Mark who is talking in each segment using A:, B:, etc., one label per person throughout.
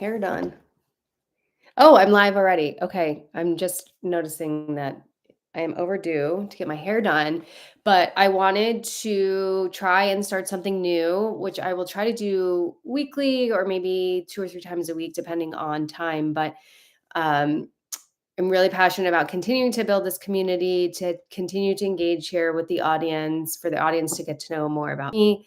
A: hair done. Oh, I'm live already. Okay. I'm just noticing that I am overdue to get my hair done, but I wanted to try and start something new, which I will try to do weekly or maybe 2 or 3 times a week, depending on time. But um, I'm really passionate about continuing to build this community, to continue to engage here with the audience, for the audience to get to know more about me.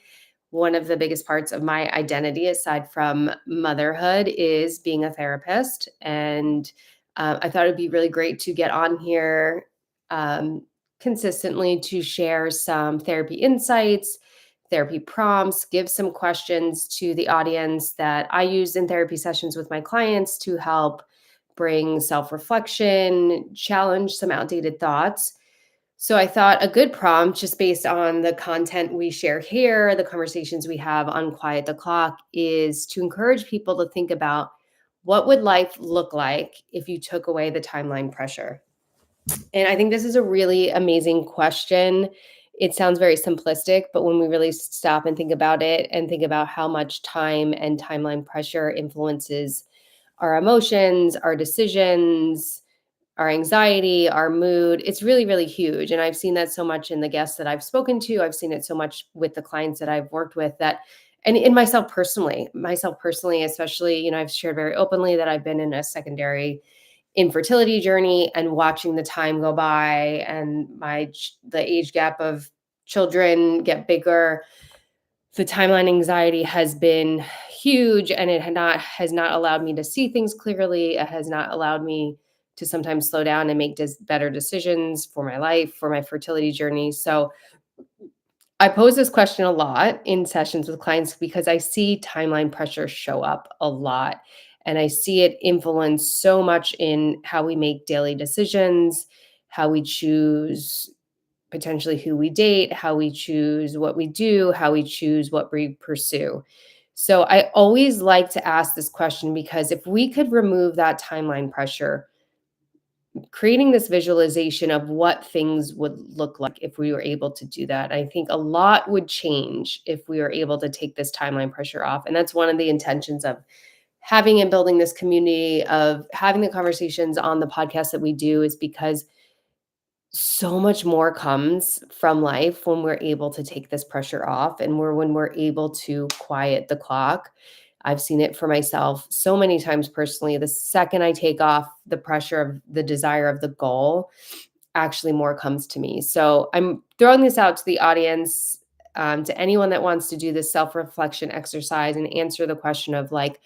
A: One of the biggest parts of my identity, aside from motherhood, is being a therapist. And I thought it'd be really great to get on here um, consistently to share some therapy insights, therapy prompts, give some questions to the audience that I use in therapy sessions with my clients to help bring self reflection, challenge some outdated thoughts. So I thought a good prompt, just based on the content we share here, the conversations we have on Quiet the Clock, is to encourage people to think about what would life look like if you took away the timeline pressure. And I think this is a really amazing question. It sounds very simplistic, but when we really stop and think about it and think about how much time and timeline pressure influences our emotions, our decisions, our anxiety, our mood, it's really, really huge. And I've seen that so much in the guests that I've spoken to. I've seen it so much with the clients that I've worked with that, and in myself personally, especially, I've shared very openly that I've been in a secondary infertility journey, and watching the time go by and the age gap of children get bigger, the timeline anxiety has been huge, and it has not allowed me to see things clearly. It has not allowed me to sometimes slow down and make better decisions for my life, for my fertility journey. So I pose this question a lot in sessions with clients because I see timeline pressure show up a lot, and I see it influence so much in how we make daily decisions, how we choose potentially who we date, how we choose what we do, how we choose what we pursue. So I always like to ask this question, because if we could remove that timeline pressure, creating this visualization of what things would look like if we were able to do that, I think a lot would change if we were able to take this timeline pressure off. And that's one of the intentions of having and building this community, of having the conversations on the podcast that we do, is because so much more comes from life when we're able to take this pressure off, and when we're able to quiet the clock. I've seen it for myself so many times personally. The second I take off the pressure of the desire of the goal, actually more comes to me. So I'm throwing this out to the audience, to anyone that wants to do this self-reflection exercise and answer the question of, like,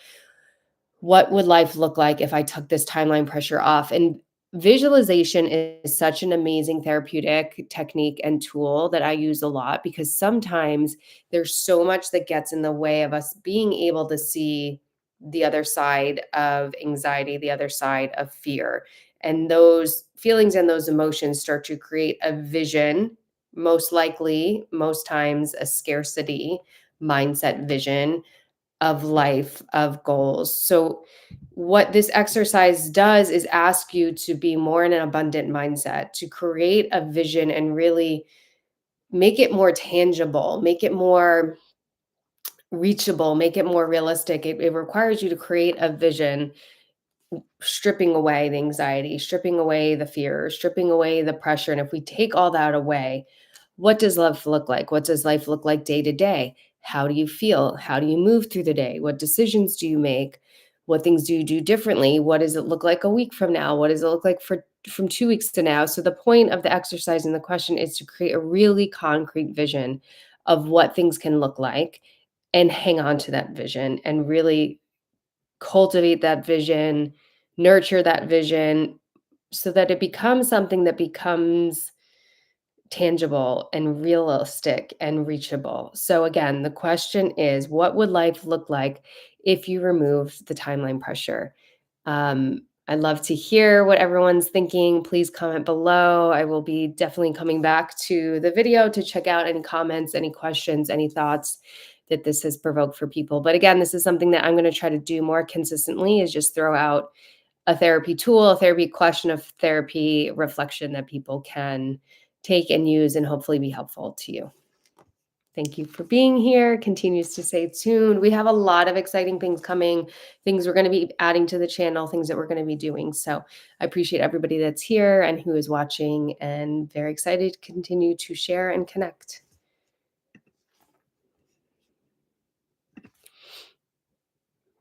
A: what would life look like if I took this timeline pressure off? And visualization is such an amazing therapeutic technique and tool that I use a lot, because sometimes there's so much that gets in the way of us being able to see the other side of anxiety, the other side of fear. And those feelings and those emotions start to create a vision, most likely, most times, a scarcity mindset vision of life, of goals. So what this exercise does is ask you to be more in an abundant mindset, to create a vision and really make it more tangible, make it more reachable, make it more realistic. It requires you to create a vision, stripping away the anxiety, stripping away the fear, stripping away the pressure. And if we take all that away, what does life look like? What does life look like day to day? How do you feel? How do you move through the day? What decisions do you make? What things do you do differently? What does it look like a week from now? What does it look like from 2 weeks to now? So the point of the exercise and the question is to create a really concrete vision of what things can look like, and hang on to that vision and really cultivate that vision, nurture that vision, so that it becomes something that becomes tangible and realistic and reachable. So again, the question is, what would life look like if you removed the timeline pressure? I'd love to hear what everyone's thinking. Please comment below. I will be definitely coming back to the video to check out any comments, any questions, any thoughts that this has provoked for people. But again, this is something that I'm going to try to do more consistently, is just throw out a therapy tool, a therapy question, of therapy reflection that people can take and use and hopefully be helpful to you. Thank you for being here. Continues to stay tuned. We have a lot of exciting things coming, things we're going to be adding to the channel, things that we're going to be doing. So I appreciate everybody that's here and who is watching, and very excited to continue to share and connect.